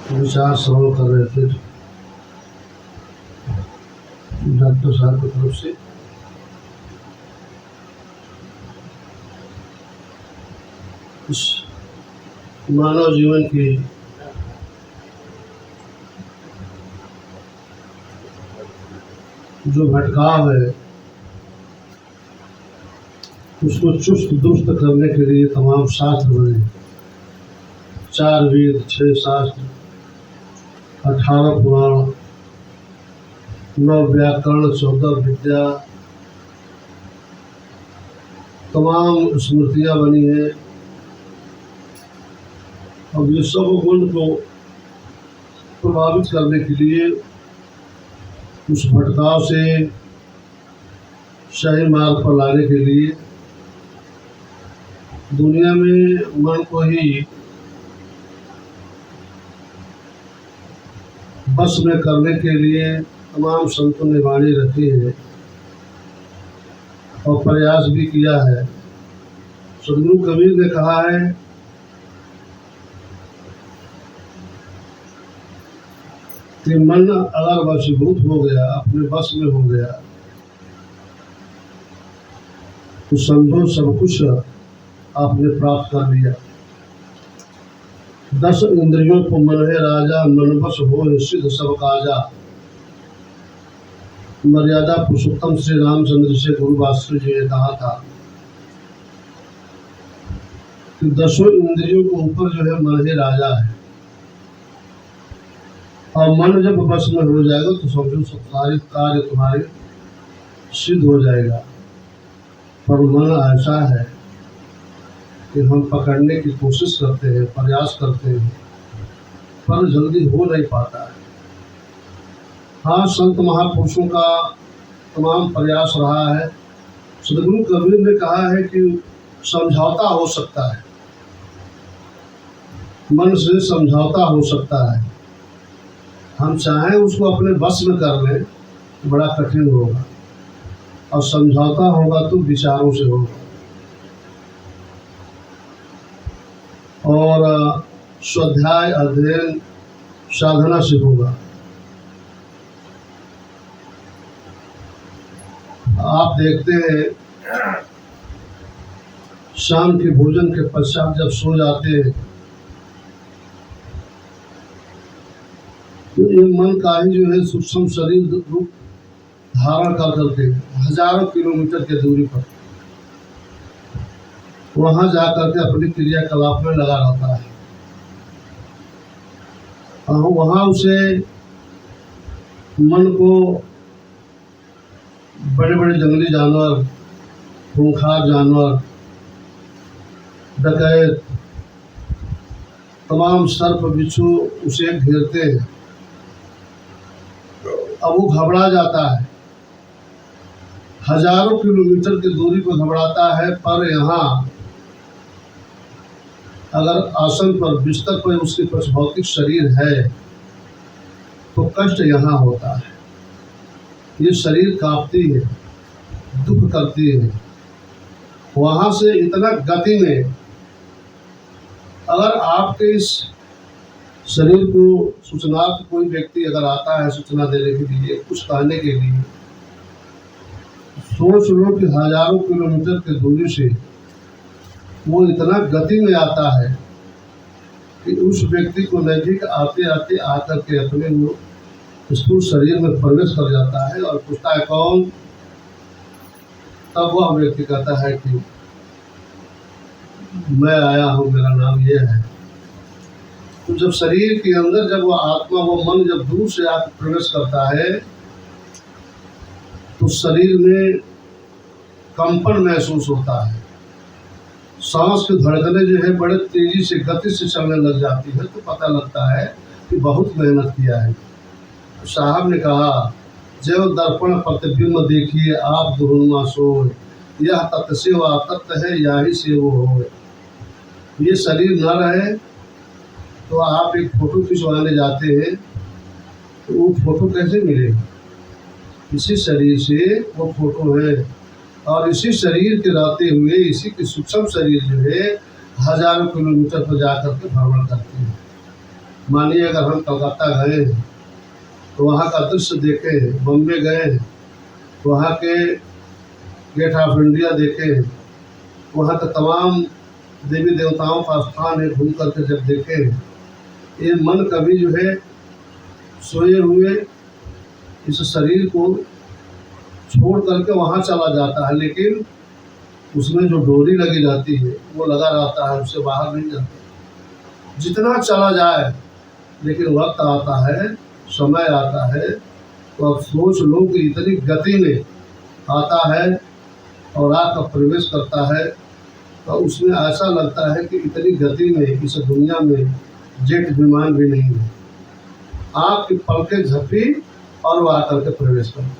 विचार श्रवण कर रहे थे डॉक्टर साहब की तरफ से। इस मानव जीवन की जो भटकाव है उसको चुस्त दुरुस्त करने के लिए तमाम शास्त्र बने। 4 वेद, 6 शास्त्र, 18 पुराण, 9 व्याकरण, 14 विद्या, तमाम स्मृतियाँ बनी हैं। अब ये सब गुण को प्रभावित करने के लिए, उस भटकाव से सही मार्ग पर लाने के लिए दुनिया में मन को ही बस में करने के लिए तमाम संतों ने वाणी रखी है और प्रयास भी किया है। सदगुरु कबीर ने कहा है कि मन अगर वशीभूत हो गया, अपने बस में हो गया, तो समझो सब कुछ आपने प्राप्त कर लिया। 10 इंद्रियों को मन है राजा, मन बस हो सिद्ध सब काजा। मर्यादा पुरुषोत्तम श्री रामचंद्र से गुरु वासुदेव जी ने कहा था कि 10 इंद्रियों के ऊपर जो है मन है राजा है, और मन जब बस में हो जाएगा तो समझो सब सारे कार्य तुम्हारे सिद्ध हो जाएगा। पर मन ऐसा है कि हम पकड़ने की कोशिश करते हैं, प्रयास करते हैं, पर जल्दी हो नहीं पाता है। हाँ, संत महापुरुषों का तमाम प्रयास रहा है। सदगुरु कबीर ने कहा है कि समझौता हो सकता है, मन से समझौता हो सकता है। हम चाहें उसको अपने बस में कर लें तो बड़ा कठिन होगा, और समझौता होगा तो विचारों से होगा और स्वाध्याय अध्ययन साधना से होगा। आप देखते हैं शाम के भोजन के पश्चात जब सो जाते हैं तो ये मन का ही जो है सूक्ष्म शरीर रूप धारण कर करके हजारों किलोमीटर की दूरी पर वहां जाकर के अपनी क्रियाकलाप में लगा रहता है। वहां उसे मन को बड़े बड़े जंगली जानवर, खूंखार जानवर, डकैत, तमाम सर्प बिच्छू उसे घेरते हैं। अब वो घबरा जाता है, हजारों किलोमीटर की दूरी पर घबराता है, पर यहाँ अगर आसन पर बिस्तर पर उसके पास भौतिक शरीर है तो कष्ट यहाँ होता है। ये शरीर कांपती है, दुख करती है। वहाँ से इतना गति में अगर आपके इस शरीर को सूचनार्थ कोई व्यक्ति अगर आता है सूचना देने के लिए, कुछ कहने के लिए, सोच लो कि हजारों किलोमीटर की दूरी से वो इतना गति में आता है कि उस व्यक्ति को नजदीक आते आते आकर के अपने वो स्थूल शरीर में प्रवेश कर जाता है और पूछता है कौन। तब वह व्यक्ति कहता है कि मैं आया हूँ, मेरा नाम ये है। तो जब शरीर के अंदर जब वो आत्मा, वो मन जब दूर से आकर प्रवेश करता है तो शरीर में कंपन महसूस होता है, सांस की धड़कनें जो है बड़े तेजी से गति से चलने लग जाती है। तो पता लगता है कि बहुत मेहनत किया है। साहब ने कहा जो दर्पण प्रतिबिंब देखिए आप दुरुन्मा सोए, यह तत्व से वह तत्व है, यही से वो हो। ये शरीर न रहे तो आप एक फोटो खिंचवाने जाते हैं तो वो फोटो कैसे मिलेगी? इसी शरीर से वो फोटो है, और इसी शरीर के रहते हुए इसी के सूक्ष्म शरीर जो है हजारों किलोमीटर पर जाकर के भ्रमण करते हैं। मानिए अगर हम कलकत्ता गए तो वहाँ का दृश्य देखें, बॉम्बे गए तो वहाँ के गेट ऑफ इंडिया देखें, वहाँ के तमाम देवी देवताओं का स्थान है, घूम करके जब देखें, ये मन कभी जो है सोए हुए इस शरीर को छोड़ करके वहाँ चला जाता है, लेकिन उसमें जो डोरी लगी रहती है वो लगा रहता है, उससे बाहर नहीं जाता। जितना चला जाए, लेकिन वक्त आता है, समय आता है, तो अब सोच लो कि इतनी गति में आता है और आकर प्रवेश करता है, तो उसमें ऐसा लगता है कि इतनी गति में इस दुनिया में जेट विमान भी नहीं है। आपकी पलकें झपकी और वो आकर के प्रवेश करता है।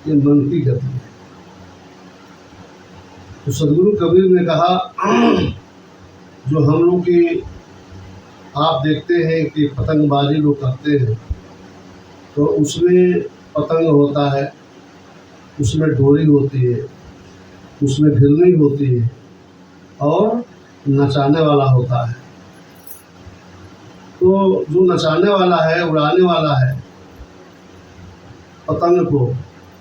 ये मन की गति है। तो सदगुरु कबीर ने कहा, जो हम लोग की आप देखते हैं कि पतंगबाजी लोग करते हैं, तो उसमें पतंग होता है, उसमें डोरी होती है, उसमें घिरनी होती है और नचाने वाला होता है। तो जो नचाने वाला है, उड़ाने वाला है पतंग को,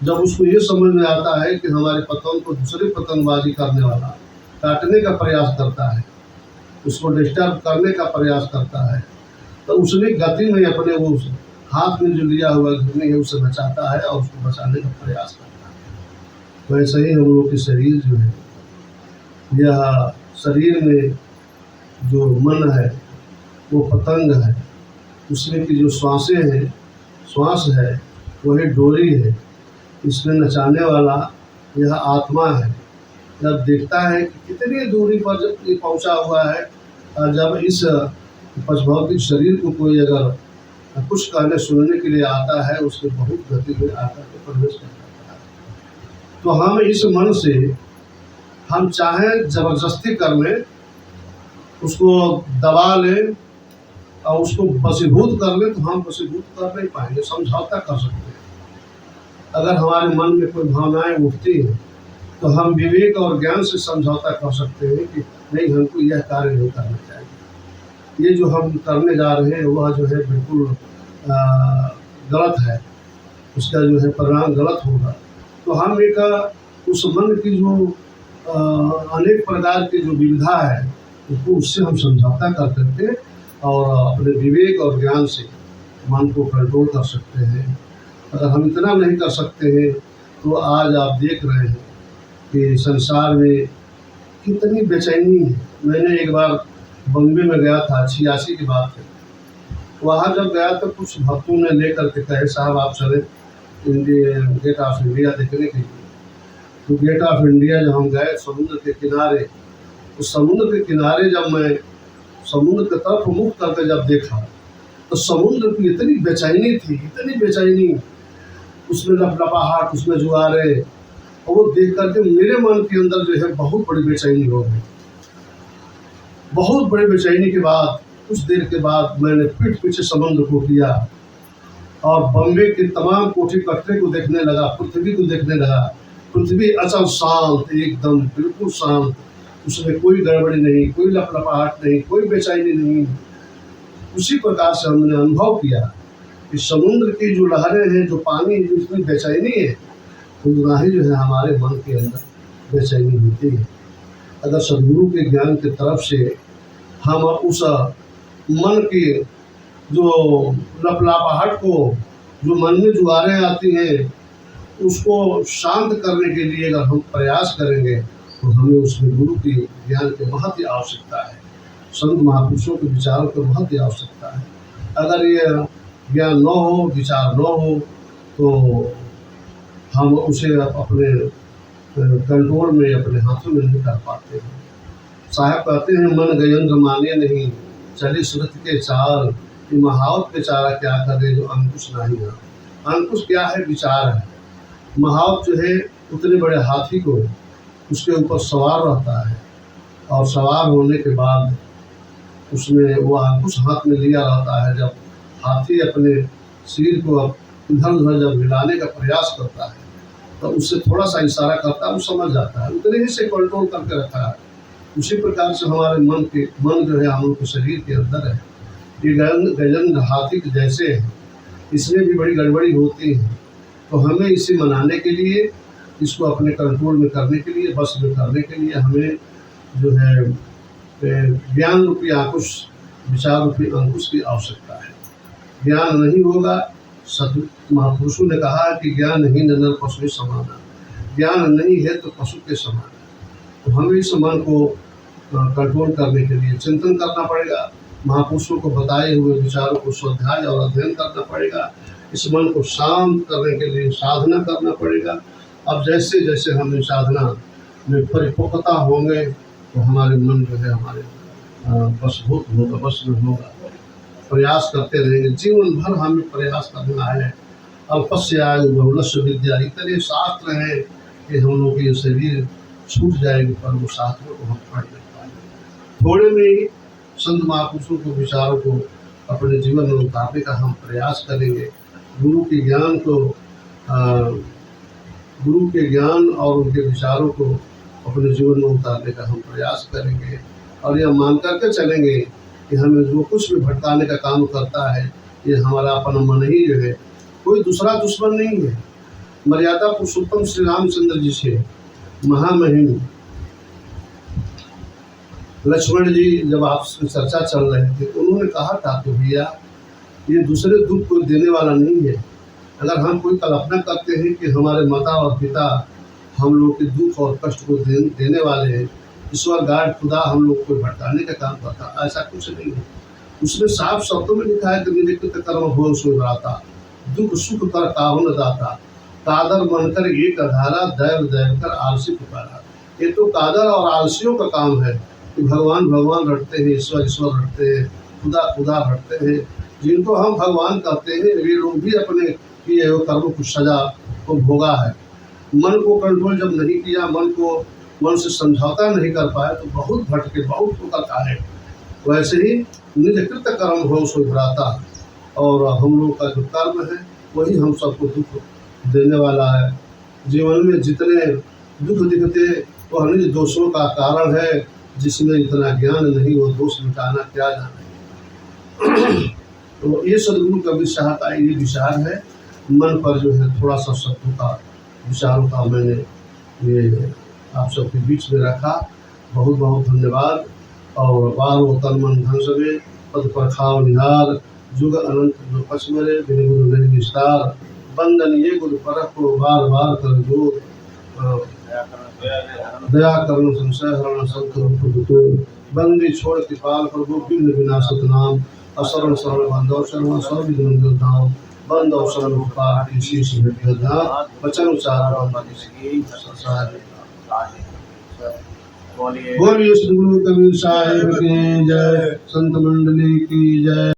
जब उसको ये समझ में आता है कि हमारे पतंग को दूसरे पतंगबाजी करने वाला काटने का प्रयास करता है, उसको डिस्टर्ब करने का प्रयास करता है, तो उसने गति में अपने वो हाथ में जो लिया हुआ घिरनी है उसे बचाता है और उसको बचाने का प्रयास करता है। वैसे ही हम लोग की शरीर जो है, यह शरीर में जो मन है वो पतंग है, उसमें की जो श्वासें हैं, श्वास है वही डोरी है, इसमें नचाने वाला यह आत्मा है। जब देखता है कि कितनी दूरी पर जब ये पहुंचा हुआ है, और जब इस भौतिक शरीर को कोई अगर कुछ कहने सुनने के लिए आता है, उसके बहुत गति में आकर के प्रवेश कर जाता है। तो हम इस मन से हम चाहें जबरदस्ती कर लें, उसको दबा लें और उसको वशीभूत कर लें, तो हम वशीभूत कर नहीं पाएंगे, समझौता कर सकते हैं। अगर हमारे मन में कोई भावनाएं उठती हैं तो हम विवेक और ज्ञान से समझौता कर सकते हैं कि नहीं, हमको यह कार्य नहीं करना चाहिए, ये जो हम करने जा रहे हैं वह जो है बिल्कुल गलत है, उसका जो है परिणाम गलत होगा। तो हम एक उस मन की जो अनेक प्रकार की जो विविधा है उसको, उससे हम समझौता कर करके और अपने विवेक और ज्ञान से मन को कंट्रोल कर सकते हैं। अगर हम इतना नहीं कर सकते हैं तो आज आप देख रहे हैं कि संसार में कितनी बेचैनी है। मैंने एक बार बॉम्बे में गया था, 86 की बात है। वहाँ जब गया तो कुछ भक्तों ने लेकर के कहे, साहब आप चले गेट ऑफ इंडिया देखने के लिए। तो गेट ऑफ इंडिया जब हम गए समुद्र के किनारे, तो समुद्र के किनारे जब मैं समुद्र की तरफ मुख करके जब देखा तो समुद्र की इतनी बेचैनी थी, इतनी बेचैनी, उसमें लपलपाहट, उसमें जुआरे, और वो देख करके मेरे मन के अंदर जो है बहुत बड़ी बेचैनी हो गई। बहुत बड़ी बेचैनी के बाद कुछ देर के बाद मैंने पीठ पीछे समुद्र को किया और बॉम्बे के तमाम कोठी कटरे को देखने लगा, पृथ्वी को देखने लगा। पृथ्वी अचल शांत, एकदम बिल्कुल शांत, उसमें कोई गड़बड़ी नहीं, कोई लपलपाहट नहीं, कोई बेचैनी नहीं। उसी प्रकार से हमने अनुभव किया कि समुद्र की जो लहरें हैं, जो पानी है, जिसमें बेचैनी है, उतना ही जो है हमारे मन के अंदर बेचैनी होती है। अगर सदगुरु के ज्ञान की तरफ से हम उस मन की जो लपलापाहट को, जो मन में जुआरें आती हैं, उसको शांत करने के लिए अगर हम प्रयास करेंगे तो हमें उसमें गुरु की ज्ञान की बहुत ही आवश्यकता है, संत महापुरुषों के विचारों की बहुत ही आवश्यकता है। अगर ये ज्ञान न हो, विचार न हो, तो हम उसे अपने कंट्रोल में, अपने हाथों में नहीं कर पाते हैं। साहब कहते हैं, मन गयंद्र माने नहीं, चली सुरत के चाल, कि महावत बेचारा क्या करे जो अंकुश नहीं है। अंकुश क्या है? विचार है। महावत जो है उतने बड़े हाथी को उसके ऊपर सवार रहता है और सवार होने के बाद उसमें वो अंकुश हाथ में लिया रहता है। जब हाथी अपने सिर को इधर उधर जब हिलाने का प्रयास करता है तो उससे थोड़ा सा इशारा करता है, वो समझ जाता है, उतने ही से कंट्रोल करके रखा है। उसी प्रकार से हमारे मन जो है हम लोग के शरीर के अंदर है, ये गजन हाथी के जैसे है, इसमें भी बड़ी गड़बड़ी होती है। तो हमें इसे मनाने के लिए, इसको अपने कंट्रोल में करने के लिए, बस में करने के लिए हमें जो है ज्ञान रूपी अंकुश, विचार रूपी अंकुश की आवश्यकता है। ज्ञान नहीं होगा, सत महापुरुषों ने कहा कि ज्ञान ही नर पशु समान, ज्ञान नहीं है तो पशु के समान। तो हमें इस मन को कंट्रोल करने के लिए चिंतन करना पड़ेगा, महापुरुषों को बताए हुए विचारों को स्वाध्याय और अध्ययन करना पड़ेगा, इस मन को शांत करने के लिए साधना करना पड़ेगा। अब जैसे जैसे हम इस साधना में परिपक्वता होंगे तो हमारे मन जो है हमारे वशभूत होगा, वश में होगा। प्रयास करते रहेंगे, जीवन भर हमें प्रयास करना है। अल्पस्य आयु बहुलस्य विद्या, इतने शास्त्र हैं कि हम लोग के शरीर छूट जाएगी पर वो शास्त्रों को हम पढ़ नहीं पाएंगे। थोड़े में ही संत महापुरुषों को, विचारों को अपने जीवन में उतारने का हम प्रयास करेंगे। गुरु के ज्ञान को, गुरु के ज्ञान और उनके विचारों को अपने जीवन में उतारने का हम प्रयास करेंगे और यह मान करके चलेंगे कि हमें जो कुछ भी भटकाने का काम करता है ये हमारा अपना मन ही जो है, कोई दूसरा दुश्मन नहीं है। मर्यादा पुरुषोत्तम श्री रामचंद्र जी से महामहिम लक्ष्मण जी जब आपसे चर्चा चल रहे थे तो उन्होंने कहा था कि भैया ये दूसरे दुख को देने वाला नहीं है। अगर हम कोई कल्पना करते हैं कि हमारे माता और पिता हम लोग के दुख और कष्ट को देने वाले हैं, ईश्वर गाड खुदा हम लोग को भटकाने का काम करता, ऐसा कुछ नहीं है। उसने साफ शब्दों में लिखा है कि मेरे कृत कर्म हो सो बराता, दुख सुख कर काहु न दाता, कादर बनकर एक अधारा, दैव दैव कर आलसी पुकारा। ये तो कादर और आलसियों का काम है कि भगवान भगवान रटते हैं, ईश्वर ईश्वर रटते हैं, खुदा खुदा रटते हैं। जिनको हम भगवान कहते हैं वे लोग भी अपने किए हुए कर्मों की सजा को भोगा है। मन को कंट्रोल जब नहीं किया, मन से समझौता नहीं कर पाए तो बहुत भटके, बहुत ठोकर खाए। वैसे ही निज कृत कर्म हो सो भ्राता, और हम लोग का जो कर्म है वही हम सबको दुख देने वाला है। जीवन में जितने दुख दिखते वह निज दोषों का कारण है, जिसमें इतना ज्ञान नहीं वो दोष मिटाना क्या जाने। तो ये सदगुरु कबीर साहब का ये विचार है। मन पर जो है थोड़ा सा शब्दों का, विचारों का मैंने ये आप सबके बीच में रखा। बहुत बहुत धन्यवाद। और बारो तन मन धन सवे पद पर खाओ निहार, जुग अनंत जो पचमरे बिन गुरु नहीं विस्तार, बंदन ये गुरु परख को बार बार कर दो, दया करुण संशय हरण संत रूप बंदी छोड़ कृपाल प्रभु विघ्न विनाशक नाम, असरण सरल बंदव शरण सब विघ्न योद्धाओं, बंद और सरल उपकार की शीश योद्धा, वचन उच्चारण बोलिए सद्गुरु कबीर साहिब की जय, संत मंडली की जय।